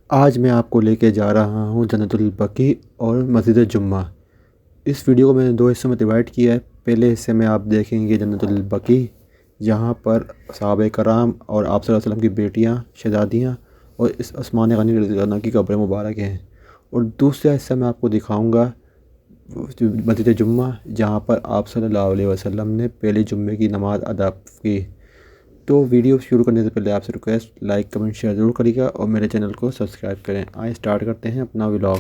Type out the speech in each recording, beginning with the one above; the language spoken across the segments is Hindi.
आज मैं आपको लेके जा रहा हूँ जन्नतुल बकी और मस्जिद जुम्मा। इस वीडियो को मैंने दो हिस्सों में डिवाइड किया है। पहले हिस्से में आप देखेंगे जन्नतुल बकी, जहाँ पर सहाबा कराम और आप सल्लल्लाहु अलैहि वसल्लम की बेटियाँ, शहज़ादियाँ और इस उस्मान गनी रज़ी अल्लाह अन्हु की कब्र मुबारक हैं। और दूसरा हिस्सा मैं आपको दिखाऊँगा मस्जिद जुम्मा, जहाँ पर आप सल्लल्लाहु अलैहि वसल्लम ने पहले जुम्मे की नमाज़ अदा की। तो वीडियो शुरू करने से पहले आपसे रिक्वेस्ट, लाइक कमेंट शेयर ज़रूर करिएगा और मेरे चैनल को सब्सक्राइब करें। आइए स्टार्ट करते हैं अपना व्लॉग।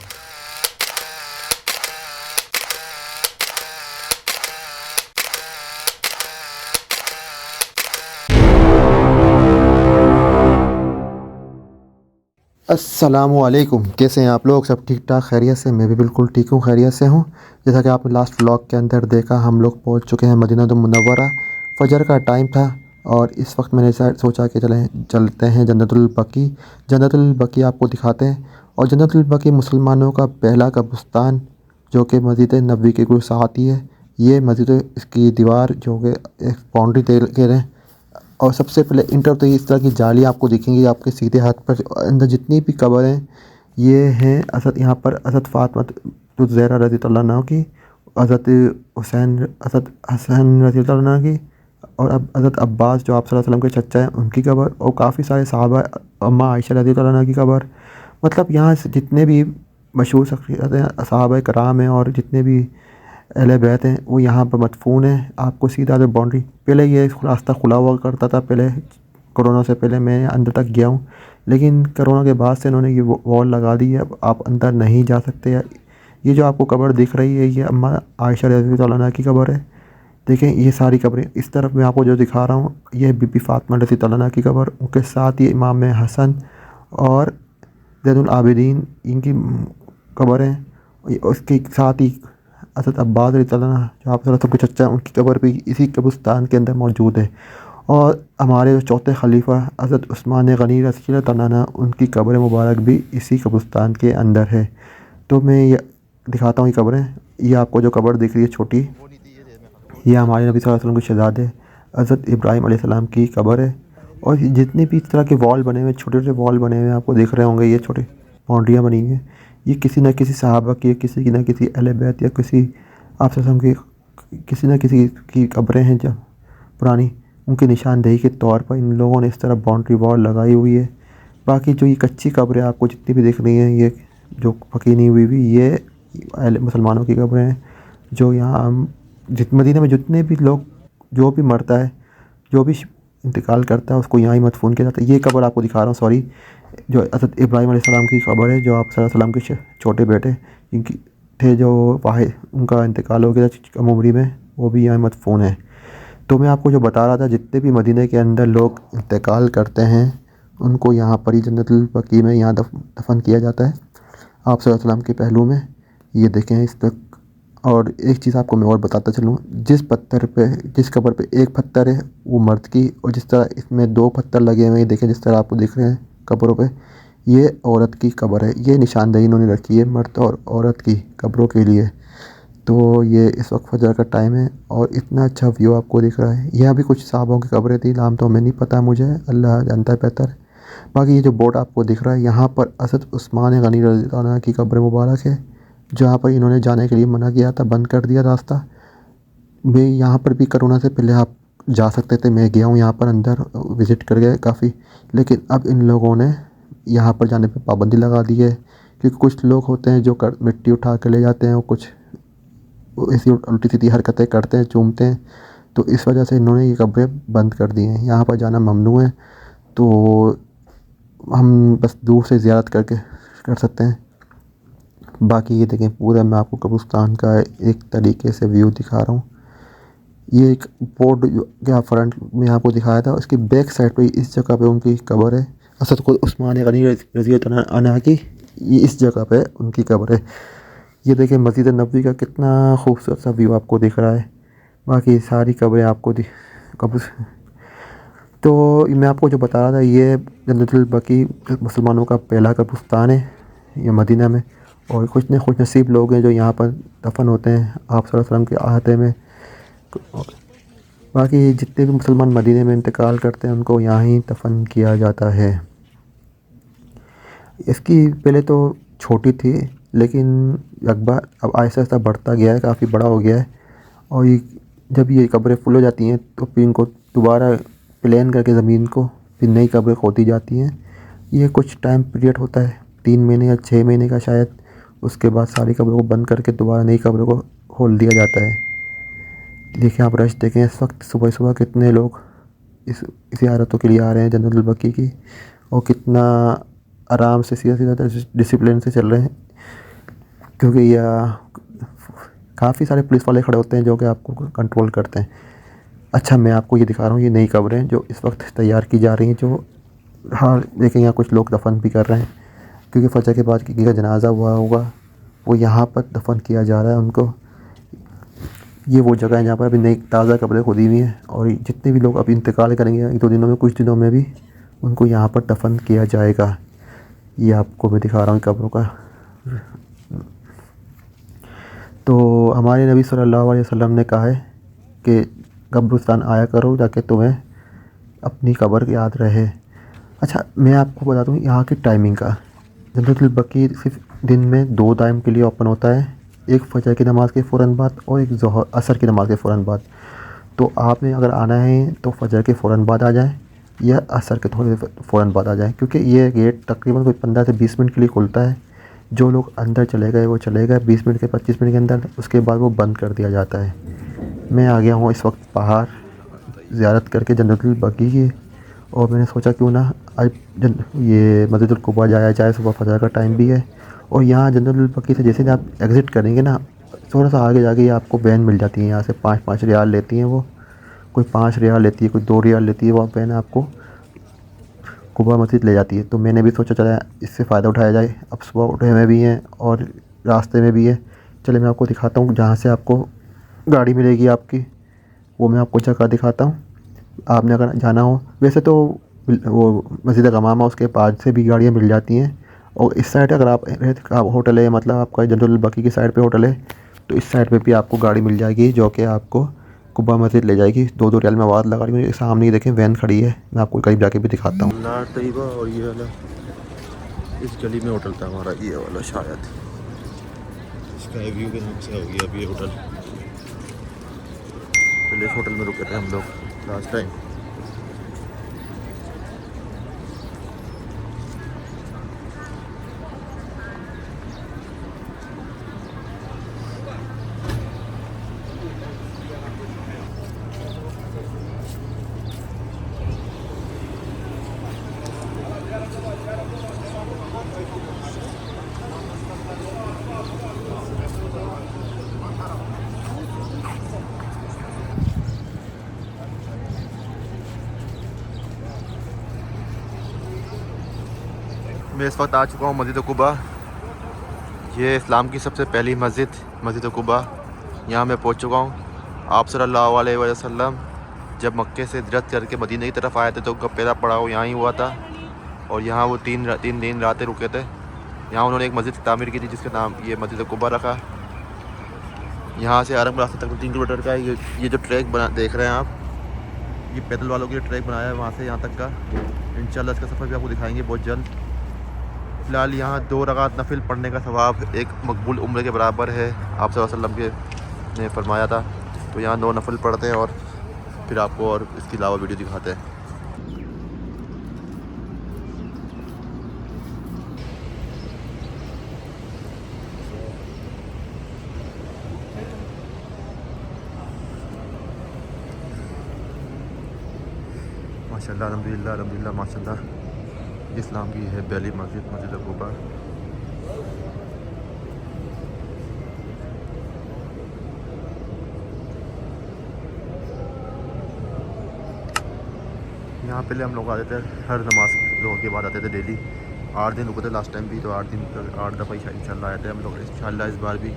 अस्सलामुअलैकुम, कैसे हैं आप लोग? सब ठीक ठाक खैरियत से? मैं भी बिल्कुल ठीक हूँ, खैरियत से हूँ। जैसा कि आपने लास्ट व्लॉग के अंदर देखा, हम लोग पहुँच चुके हैं मदीना मुनव्वरा। फजर का टाइम था और इस वक्त मैंने सोचा कि चलते हैं जन्नतुल बकी। जन्नतुल बकी आपको दिखाते हैं। और जन्नतुल बकी मुसलमानों का पहला कब्रिस्तान, जो कि मस्जिद नबवी के कुछ साथ ही है। ये मस्जिद, इसकी दीवार जो कि एक बाउंड्री दे कह रहे हैं। और सबसे पहले इंटर तो इस तरह की जाली आपको दिखेंगी आपके सीधे हाथ पर। अंदर जितनी भी कब्र हैं, ये हैं असद, यहाँ पर असद फ़ातिमा ज़हरा रज़ी अल्लाह अन्हा की, हज़रत हुसैन, असद हसन रज़ी अल्लाह अन्हा की, और अब हज़रत अब्बास जो आप सल्लल्लाहु अलैहि वसल्लम के चचा हैं उनकी कब्र, और काफ़ी सारे सहाबा, अम्मा आयशा रज़ी अल्लाह अन्हा की कब्र। मतलब यहाँ से जितने भी मशहूर शख्सियत हैं, सहाबा कराम हैं और जितने भी अहले बैत हैं, वो यहाँ पर मदफून है। आपको सीधा जो बाउंड्री, पहले ये रास्ता खुला हुआ करता था, पहले कोरोना से पहले मैं अंदर तक गया हूँ, लेकिन कोरोना के बाद से इन्होंने ये वॉल लगा दी है, अब आप अंदर नहीं जा सकते। ये जो आपको कब्र दिख रही है, ये अम्मा आयशा रज़ी अल्लाह अन्हा की कब्र है। देखें, ये सारी कब्रें इस तरफ मैं आपको जो दिखा रहा हूँ, ये बीबी फ़ातिमा रज़ी अल्लाह अन्हा की कब्र, उनके साथ ये इमाम हसन और ज़ैनुल आबिदीन, इनकी कब्र है। उसके साथ ही असद अब्बास रज़ियल्लाहु अन्हु, जो आप सल्लल्लाहु अलैहि वसल्लम के चचा हैं, उनकी कब्र भी इसी कब्रिस्तान के अंदर मौजूद है। और हमारे जो चौथे खलीफा हज़रत उस्मान गनी रज़ियल्लाहु अन्हु, उनकी कब्र मुबारक भी इसी कब्रिस्तान के अंदर है। तो मैं ये दिखाता हूँ ये कब्रें। ये आपको जो कब्र दिख रही है छोटी, ये हमारे नबी सल्लल्लाहु अलैहि वसल्लम के शहज़ादे हज़रत इब्राहीम अलैहिस्सलाम की कब्र है। और जितने भी इस तरह के वॉल बने हुए, छोटे छोटे वॉल बने हुए आपको दिख रहे होंगे, ये छोटे बाउंड्रियाँ बनी हुई हैं, ये किसी न किसी सहाबा की, किसी की न किसी अहले बैत या किसी आप सल्लल्लाहु अलैहि वसल्लम की, किसी न किसी की कब्रें हैं जब पुरानी, उनकी निशानदेही के तौर पर इन लोगों ने इस तरह बाउंड्री वॉल लगाई हुई है। बाकी जो ये कच्ची कब्रें आपको जितनी भी दिख रही हैं, ये जो पकी नहीं हुई भी, ये मुसलमानों की कब्रें हैं। जो यहाँ मदीना में जितने भी लोग, जो भी मरता है, जो भी इंतकाल करता है, उसको यहाँ ही मदफून किया जाता है। ये कब्र आपको दिखा रहा हूँ, सॉरी, जो हज़रत इब्राहीम अलैहिस्सलाम की कब्र है, जो आप सल्लल्लाहु अलैहि वसल्लम के छोटे बेटे जिनकी थे, जो वाहिद, उनका इंतकाल हो गया था कम उम्री में, वो भी यहाँ मदफून है। तो मैं आपको जो बता रहा था, जितने भी मदीने के अंदर लोग इंतकाल करते हैं, उनको यहाँ पर ही जन्नतुल बकी में यहाँ दफन किया जाता है, आप सल्लल्लाहु अलैहि वसल्लम के पहलू में। ये देखें इस तक। और एक चीज़ आपको मैं और बताता चलूँ, जिस पत्थर पे, जिस कब्र पे एक पत्थर है वो मर्द की, और जिस तरह इसमें दो पत्थर लगे हुए हैं, देखें जिस तरह आपको दिख रहे हैं कब्रों पे, ये औरत की कब्र है। ये निशानदेही इन्होंने रखी है मर्द और औरत की कब्रों के लिए। तो ये इस वक्त फजर का टाइम है और इतना अच्छा व्यू आपको दिख रहा है। यहाँ भी कुछ साहबों की कब्रें थी, नाम तो हमें नहीं पता, मुझे अल्लाह जानता है बेहतर। बाकी ये जो बोर्ड आपको दिख रहा है, यहाँ पर असद उस्मान गनी रज़ी अल्लाह अन्हु की कब्र मुबारक है, जहाँ पर इन्होंने जाने के लिए मना किया था, बंद कर दिया रास्ता। मैं यहाँ पर भी कोरोना से पहले आप जा सकते थे, मैं गया हूँ यहाँ पर अंदर, विज़िट कर गए काफ़ी, लेकिन अब इन लोगों ने यहाँ पर जाने पे पाबंदी लगा दी है। क्योंकि कुछ लोग होते हैं जो मिट्टी उठा के ले जाते हैं, और कुछ ऐसी उल्टी सीधी हरकतें करते हैं, चूमते हैं, तो इस वजह से इन्होंने ये कब्रें बंद कर दी हैं। यहाँ पर जाना ममनू है, तो हम बस दूर से ज़ियारत करके कर सकते हैं। बाकी ये देखें, पूरा मैं आपको कब्रिस्तान का एक तरीके से व्यू दिखा रहा हूँ। ये एक बोर्ड क्या फ्रंट में आपको दिखाया था, उसकी बैक साइड पे इस जगह पे उनकी कब्र है, असद को उस्मान गनी रज़ी अल्लाह अन्हु की, ये इस जगह पे उनकी कब्र है। ये देखें मस्जिद नबवी का कितना खूबसूरत सा व्यू आपको दिख रहा है। बाकी सारी कब्रें आपको कब्र। तो मैं आपको जो बता रहा था, ये जन्नतुल बकी मुसलमानों का पहला कब्रिस्तान है ये मदीना में। और कुछ न खुश नसीब लोग हैं जो यहाँ पर दफन होते हैं आप सल्लल्लाहु अलैहि वसल्लम के अहाते में। बाकी जितने भी मुसलमान मदीने में इंतकाल करते हैं, उनको यहाँ ही दफन किया जाता है। इसकी पहले तो छोटी थी, लेकिन रकबा अब आहिस्ता आहिस्ता बढ़ता गया है, काफ़ी बड़ा हो गया है। और ये जब ये कब्रें फुल हो जाती हैं तो फिर इनको दोबारा प्लेन करके ज़मीन को फिर नई कब्रें खोदी जाती हैं। ये कुछ टाइम पीरियड होता है, 3 महीने या 6 महीने का शायद। उसके बाद सारी कब्रों को बंद करके दोबारा नई कब्रों को खोल दिया जाता है। देखिए आप रश देखें, इस वक्त सुबह सुबह कितने लोग इस ज़ियारतों के लिए आ रहे हैं जन्नतुल बकी की, और कितना आराम से सीधा सीधा डिसिप्लिन से चल रहे हैं, क्योंकि यह काफ़ी सारे पुलिस वाले खड़े होते हैं जो कि आपको कंट्रोल करते हैं। अच्छा, मैं आपको ये दिखा रहा हूँ, ये नई कब्रें जो इस वक्त तैयार की जा रही हैं, जो हाँ देखें यहाँ कुछ लोग दफन भी कर रहे हैं, क्योंकि फजर के बाद किसी का जनाजा हुआ होगा वो यहाँ पर दफन किया जा रहा है उनको। ये वो जगह है जहाँ पर अभी नई ताज़ा कब्रें खुदी हुई हैं, और जितने भी लोग अभी इंतकाल करेंगे 1-2 दिनों में, कुछ दिनों में भी उनको यहाँ पर दफन किया जाएगा। ये आपको मैं दिखा रहा हूँ कब्रों का। तो हमारे नबी सल्लल्लाहु अलैहि वसल्लम ने कहा है कि कब्रिस्तान आया करो ताकि तुम्हें अपनी कब्र याद रहे। अच्छा, मैं आपको बता दूँ यहाँ की टाइमिंग का। जन्नतुल बकी सिर्फ दिन में 2 टाइम के लिए ओपन होता है, एक फ़जर की नमाज़ के फ़ौरन बाद और एक ज़ोहर असर की नमाज़ के फ़ौरन बाद। तो आपने अगर आना है तो फ़जर के फ़ौरन बाद आ जाएँ या असर के थोड़ी देर फ़ौरन बाद आ जाएँ, क्योंकि ये गेट तकरीबन कोई 15 से 20 मिनट के लिए खुलता है। जो लोग अंदर चले गए वो चले गए 20 मिनट के 25 मिनट के अंदर, उसके बाद वो बंद कर दिया जाता है। मैं आ गया हूँ इस वक्त बाहर ज़ियारत करके जन्नतुल बकी की, और मैंने सोचा क्यों ना आज ये मस्जिदुल कुबा जाया जाए, सुबह फजर का टाइम भी है। और यहाँ जन्नतुल बकी से जैसे आप एग्ज़िट करेंगे ना, थोड़ा सा आगे जाके आपको वैन मिल जाती है, यहाँ से 5-5 रियाल लेती हैं वो। कोई 5 रियाल लेती है, कोई 2 रियाल लेती है, वो वैन आपको कुबा मस्जिद ले जाती है। तो मैंने भी सोचा चला इससे फ़ायदा उठाया जाए, अब सुबह उठे हुए भी हैं और रास्ते में भी है। चले मैं आपको दिखाता हूँ जहाँ से आपको गाड़ी मिलेगी आपकी, वो मैं आपको जगह दिखाता हूँ। आपने अगर जाना हो, वैसे तो वो मस्जिद गमामा उसके पास से भी गाड़ियाँ मिल जाती हैं। और इस साइड अगर आप होटल है, मतलब आपका जन्नतुल बकी की साइड पे होटल है, तो इस साइड पे भी आपको गाड़ी मिल जाएगी जो कि आपको कुबा मस्जिद ले जाएगी। 2-2 रियाल में आवाज़ लगा रही हूँ, सामने ही देखें वैन खड़ी है, मैं आपको करीब जाके भी दिखाता हूँ। लार तैयबा और ये वाला इस गली में होटल था हमारा, ये वाला शायद स्काई व्यू के नाम से हो गया अभी ये होटल। चलिए इस होटल में रुके थे हम लोग लास्ट टाइम। मैं इस वक्त आ चुका हूँ मस्जिद कुबा। ये इस्लाम की सबसे पहली मस्जिद कुबा। यहाँ मैं पहुँच चुका हूँ। आप सल्लल्लाहु अलैहि वसल्लम जब मक्के से हिजरत करके मदीने की तरफ आए थे तो उनका पहला पड़ाव यहाँ ही हुआ था, और यहाँ वो 3 दिन रातें रुके थे। यहाँ उन्होंने एक मस्जिद तामीर की थी जिसका नाम ये मस्जिद कुबा रखा। यहाँ से आरम रास्ते तक 3 किलोमीटर का ये जो ट्रैक बना देख रहे हैं आप, ये पैदल वालों के लिए ट्रैक बनाया है वहाँ से यहाँ तक का। इंशाल्लाह इसका सफ़र भी आपको दिखाएंगे बहुत जल्द। फ़िलहाल यहाँ 2 रकात नफिल पढ़ने का सवाब एक मकबूल उम्र के बराबर है, आप सल्लल्लाहु अलैहि वसल्लम ने फरमाया था। तो यहाँ 2 नफिल पढ़ते हैं और फिर आपको और इसके अलावा वीडियो दिखाते हैं। माशाल्लाह अल्हम्दुलिल्लाह माशाल्लाह। इस्लाम की है पहली मस्जिद कुबा। यहाँ पहले हम लोग आते थे, हर नमाज लोगों के बाद आते थे डेली। 8 दिन रुके थे लास्ट टाइम भी, तो 8 दफ़ा इंशाल्लाह आए थे हम लोग। इंशाल्लाह इस बार भी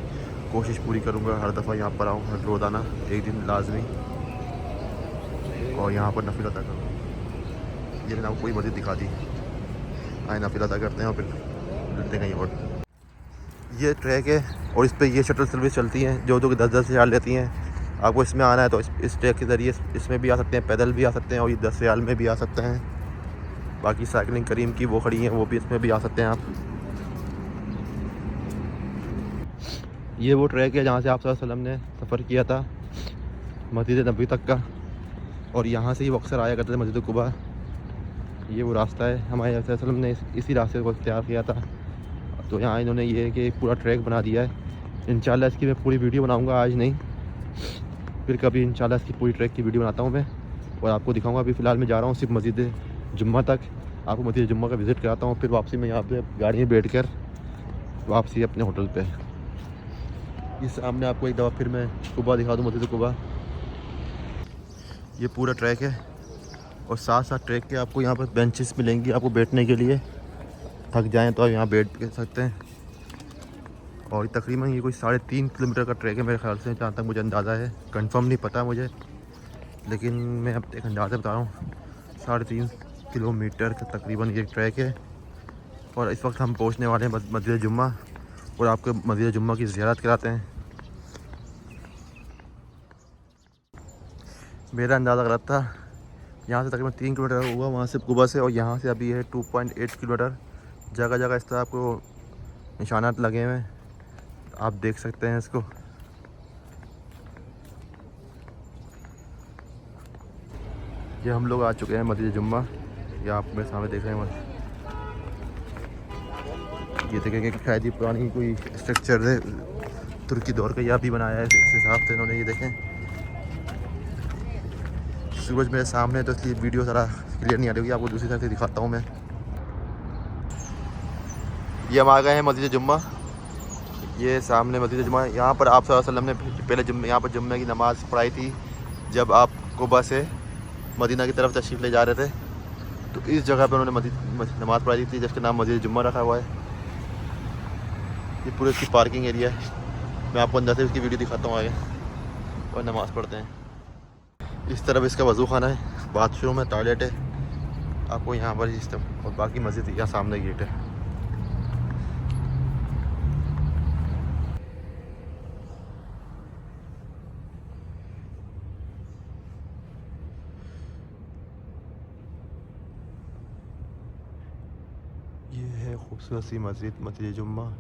कोशिश पूरी करूँगा हर दफ़ा यहाँ पर आऊँ, हर रोज़ाना एक दिन लाजमी, और यहाँ पर नफिल अदा करूँ। ये मैंने आपको कोई मस्जिद दिखा दी। आए नफिल अदा करते हैं और फिर मिलते हैं कहीं और। ये ट्रैक है और इस पर ये शटल सर्विस चलती हैं जो कि 10-10 रियाल लेती हैं। आपको इसमें आना है तो इस ट्रैक के ज़रिए इसमें भी आ सकते हैं, पैदल भी आ सकते हैं, और ये 10 रियाल में भी आ सकते हैं। बाकी साइकिलिंग करीम की वो खड़ी हैं, वो भी इसमें भी आ सकते हैं आप। ये वो ट्रैक है जहाँ से आप सल्लल्लाहु अलैहि वसल्लम ने सफ़र किया था मस्जिद नबी तक का, और यहाँ से ही वो अक्सर आया करते थे मस्जिद कुबा। ये वो रास्ता है, हमारे सल्लल्लाहु अलैहि वसल्लम ने इसी रास्ते को तैयार किया था। तो यहाँ इन्होंने ये कि पूरा ट्रैक बना दिया है। इंशाल्लाह इसकी मैं पूरी वीडियो बनाऊँगा, आज नहीं फिर कभी इंशाल्लाह इसकी पूरी ट्रैक की वीडियो बनाता हूँ मैं और आपको दिखाऊँगा। अभी फ़िलहाल मैं जा रहा हूँ सिर्फ मस्जिद जुम्मा तक, आपको मस्जिद जुम्मा का विज़िट कराता हूँ, फिर वापसी में यहाँ पे गाड़ी में बैठ कर वापसी अपने होटल पे। ये सामने आपको एक दफ़ा फिर मैं कुबा दिखा दूँ, मस्जिद कुबा। ये पूरा ट्रैक है और साथ साथ ट्रैक के आपको यहाँ पर बेंचेस मिलेंगी आपको बैठने के लिए, थक जाएं तो आप यहाँ बैठ सकते हैं। और तकरीबन ये कोई 3.5 किलोमीटर का ट्रैक है मेरे ख्याल से, जहाँ तक मुझे अंदाज़ा है, कंफर्म नहीं पता मुझे, लेकिन मैं अब एक अंदाज़ा बता रहा हूँ। 3.5 किलोमीटर का तकरीबन ये ट्रैक है। और इस वक्त हम पहुँचने वाले हैं मस्जिद जुम्मा, और आपको मस्जिद जुम्मा की ज़ियारत कराते हैं। मेरा अंदाज़ा गलत था, यहाँ से तकरीबन 3 किलोमीटर हुआ वहाँ से कुबा से, और यहाँ से अभी है 2.8 किलोमीटर। जगह जगह इस तरह आपको निशानात लगे हुए हैं, आप देख सकते हैं इसको। ये हम लोग आ चुके हैं मस्जिद जुम्मा, ये आप मेरे सामने देख रहे हैं। ये देखेंगे कि शायद ये पुरानी कोई स्ट्रक्चर है तुर्की दौर का, यह भी बनाया है इस हिसाब से इन्होंने। ये देखें सूरज मेरे सामने, तो इसलिए वीडियो सारा क्लियर नहीं आ रही होगी, आपको दूसरी तरफ से दिखाता हूँ मैं। ये हम आ गए हैं मस्जिद जुम्मा, ये सामने मस्जिद जुम्मा। यहाँ पर आप सल्लल्लाहु अलैहि वसल्लम ने पहले यहाँ पर जुम्मे की नमाज़ पढ़ाई थी जब आप कुबा से मदीना की तरफ तशरीफ़ ले जा रहे थे। तो इस जगह पर उन्होंने नमाज़ पढ़ाई थी, जिसका नाम मस्जिद जुम्मा रखा हुआ है। ये पूरे इसकी पार्किंग एरिया है, मैं आपको अंदर से इसकी वीडियो दिखाता हूँ आगे, और नमाज़ पढ़ते हैं। इस तरफ इसका वज़ू खाना है, बाथरूम है, टॉयलेट है आपको यहाँ पर इस तरफ, और बाकी मस्जिद यहाँ सामने गेट है। ये है खूबसूरत सी मस्जिद जुम्मा।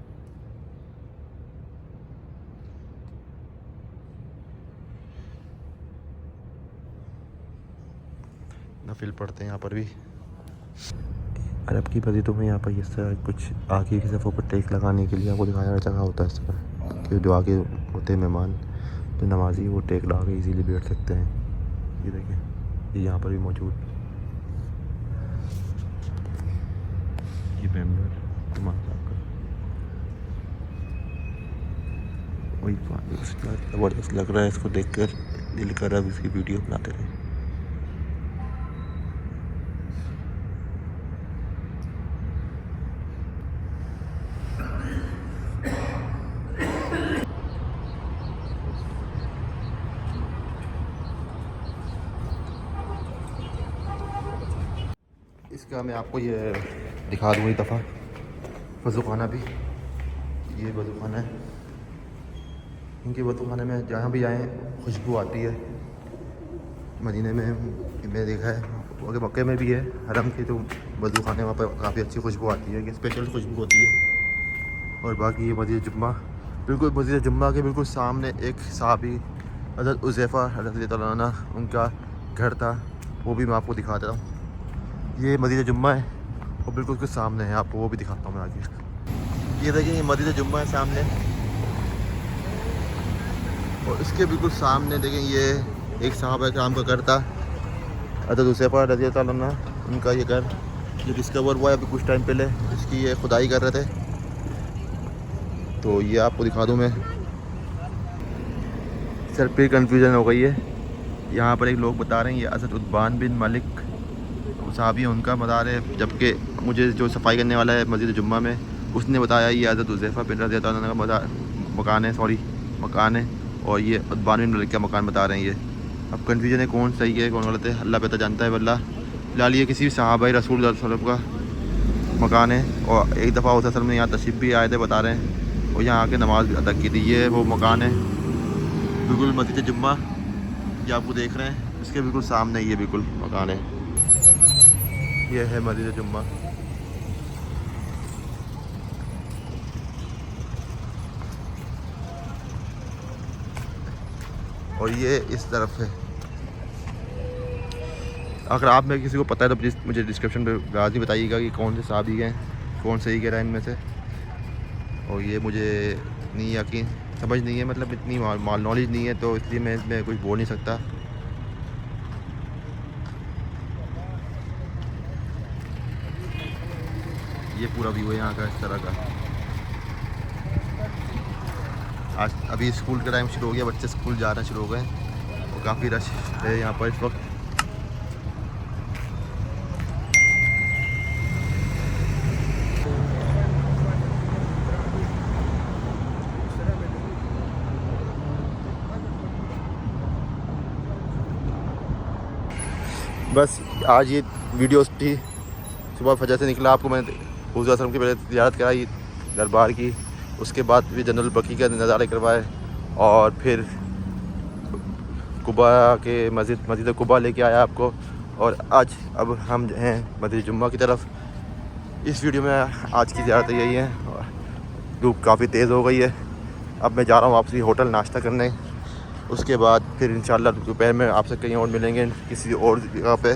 नफिल पढ़ते हैं यहाँ पर भी। अरब की मस्जिदों में यहाँ पर इस तरह कुछ आगे की सफ़ों पर टेक लगाने के लिए आपको दिखाया जगह होता है इस तरह, कि जो आगे होते हैं मेहमान, तो नमाजी वो टेक लगा के इजीली बैठ सकते हैं। ये देखें, ये यहाँ पर भी मौजूद। ये मेम्बर इमाम साहब का वही ज़बरदस्त लग रहा है, इसको देखकर दिल कर रहा है इसकी वीडियो बनाते रहे। इसका मैं आपको ये दिखा दूँ एक दफ़ा वज़ू खाना भी। ये वज़ू खाना है, इनके वज़ू खाने में जहाँ भी आएँ खुशबू आती है। मदीने में मैंने देखा है, अगर मक्के में भी है हरम के, तो वज़ू खाने वहाँ पर काफ़ी अच्छी खुशबू आती है, कि स्पेशल खुशबू होती है। और बाकी ये मस्जिद जुम्मा, बिल्कुल मस्जिद जुम्मा के बिल्कुल सामने एक साहबी हज़रत उज़ैफ़ा रज़ियल्लाहु अन्हु उनका घर था, वो भी मैं आपको दिखा देता हूँ। ये मस्जिद जुम्मा है और बिल्कुल उसके सामने है, आपको वो भी दिखाता हूँ मैं आगे। ये देखिए, ये मस्जिद जुम्मा है सामने, और इसके बिल्कुल सामने देखें ये एक साहबा कराम का घर था, हज़रत उज़ैफ़ा रज़ियल्लाहु अन्हु उनका ये घर, ये डिस्कवर हुआ है अभी कुछ टाइम पहले, इसकी ये खुदाई कर रहे थे, तो ये आपको दिखा दूँ मैं। सर फिर कन्फ्यूज़न हो गई है, यहाँ पर एक लोग बता रहे हैं ये हज़रत उतबान बिन मलिक साहबी उनका मज़ार है, जबकि मुझे जो सफाई करने वाला है मस्जिद जुम्मा में, उसने बताया ये हज़रत उज़ैफ़ा बिन रज़ियल्लाहु अन्हु का मकान है, और ये उतबान बिन मलिक का मकान बता रहे हैं ये। अब कन्फ्यूजन है कौन सही है कौन गलत है, अल्लाह बेहतर जानता है वल्लाह। फ़िलहाल ये किसी भी सहाबा रसूल सल्लल्लाहु अलैहि वसल्लम का मकान है, और एक दफ़ा वसल्लम ने यहाँ तशरीफ़ भी आए थे बता रहे हैं, और यहाँ आके नमाज़ भी अदा की थी। ये वो मकान है बिल्कुल मस्जिद जुम्मा, ये आपको देख रहे हैं, इसके बिल्कुल सामने ये बिल्कुल मकान है। ये है मस्जिद जुम्मा। और ये इस तरफ है। अगर आप में किसी को पता है तो प्लीज़ मुझे डिस्क्रिप्शन पे लाजमी बताइएगा कि कौन से साहबी हैं, कौन सही कह रहा है इनमें से। और ये मुझे नहीं यकीन समझ नहीं है, मतलब इतनी माल नॉलेज नहीं है, तो इसलिए मैं इसमें कुछ बोल नहीं सकता। ये पूरा व्यू है यहाँ का इस तरह का। आज अभी स्कूल का टाइम शुरू हो गया, बच्चे स्कूल जाना शुरू हो गए और काफ़ी रश है यहाँ पर इस वक्त। बस आज ये वीडियो थी, सुबह फजर से निकला, आपको मैंने हुज़ूर सल्लल्लाहु अलैहि वसल्लम की पहले ज़ियारत कराई दरबार की, उसके बाद भी जनरल बकी का नज़ारे करवाए और फिर कुबा के मस्जिद कुबा लेके आया आपको। और आज अब हम हैं मस्जिद जुम्मा की तरफ। इस वीडियो में आज की ज़ियारत यही है। धूप काफ़ी तेज़ हो गई है, अब मैं जा रहा हूँ वापसी होटल नाश्ता करने। उसके बाद फिर इंशाल्लाह दोपहर में आपसे कहीं और मिलेंगे किसी और जगह पे।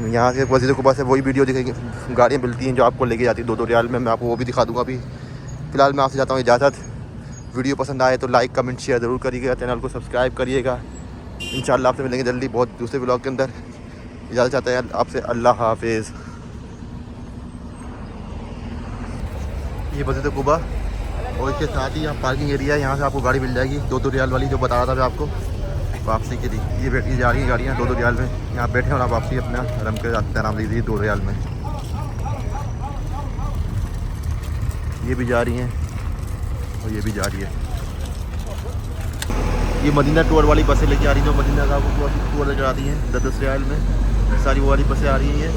यहाँ से मस्जिद कुबा से वही वीडियो दिखेंगे, गाड़ियाँ मिलती हैं जो आपको लेके जाती है 2-2 रियाल में, मैं आपको वो भी दिखा दूँगा। अभी फ़िलहाल मैं आपसे जाता हूँ इजाज़त। वीडियो पसंद आए तो लाइक कमेंट शेयर ज़रूर करिएगा, चैनल को सब्सक्राइब करिएगा। इंशाल्लाह आपसे मिलेंगे जल्दी बहुत दूसरे ब्लॉग के अंदर। इजाज़त चाहते हैं आपसे, अल्लाह हाफिज़। ये मस्जिद कुबा और इसके साथ ही यहाँ पार्किंग एरिया है, यहाँ से आपको गाड़ी मिल जाएगी 2-2 रियाल वाली जो बता रहा था मैं आपको वापसी के लिए। ये बैठी जा रही है गाड़ियाँ 2-2 रियाल में, यहाँ बैठे और आप वापसी अपना रम के रास्ते आराम दीजिए 2 रियाल में। ये भी जा रही हैं और ये भी जा रही है। ये मदीना टूर वाली बसें लेके आ रही हैं, जो मदीना का आपको टूर लेकर आती हैं 10-10 रियाल में, सारी वो वाली बसें आ रही हैं।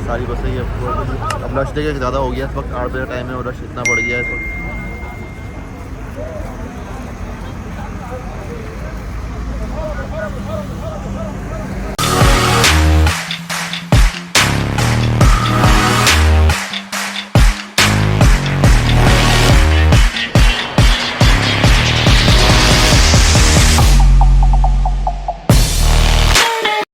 सारी बसें ये अब रश देखिए ज़्यादा हो गया इस वक्त, 8 बजे टाइम है और रश इतना बढ़ गया है इस वक्त।